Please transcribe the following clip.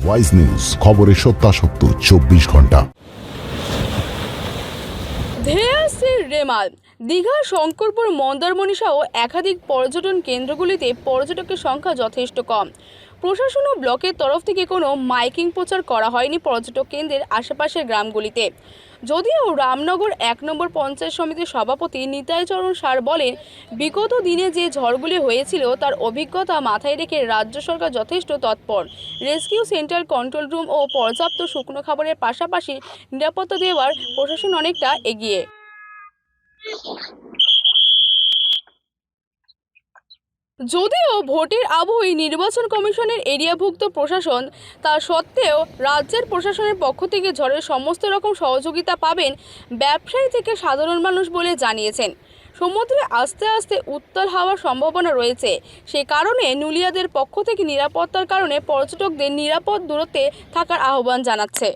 Wise news, খবরের সত্যাসত্য 24 ঘন্টা। ধেয়ে আসছে রেমাল। দীঘা, শঙ্করপুর, মন্দারমণি সহ একাধিক পর্যটন কেন্দ্রগুলিতে পর্যটকের সংখ্যা যথেষ্ট কম। প্রশাসন ও ব্লকের তরফ থেকে কোনো মাইকিং প্রচার করা হয়নি পর্যটক কেন্দ্রের আশেপাশের গ্রামগুলিতে। যদিও রামনগর 1 নম্বর পঞ্চায়েত সমিতির সভাপতি নিতাই চরণ সার বলেন, বিগত দিনে যে ঝড়গুলি হয়েছিল তার অভিজ্ঞতা মাথায় রেখে রাজ্য সরকার যথেষ্ট তৎপর। রেস্কিউ সেন্টার, কন্ট্রোল রুম ও পর্যাপ্ত শুকনো খাবারের পাশাপাশি নিরাপত্তা দেওয়ার প্রশাসন অনেকটা এগিয়ে। যদিও ভোটের আবহে নির্বাচন কমিশনের এরিয়াভুক্ত প্রশাসন, তা সত্ত্বেও রাজ্যের প্রশাসনের পক্ষ থেকে ঝড়ের সমস্ত রকম সহযোগিতা পাবেন ব্যবসায়ী থেকে সাধারণ মানুষ বলে জানিয়েছেন। সমুদ্রে আস্তে আস্তে উত্তাল হওয়ার সম্ভাবনা রয়েছে, সে কারণে নুলিয়াদের পক্ষ থেকে নিরাপত্তার কারণে পর্যটকদের নিরাপদ দূরত্বে থাকার আহ্বান জানাচ্ছে।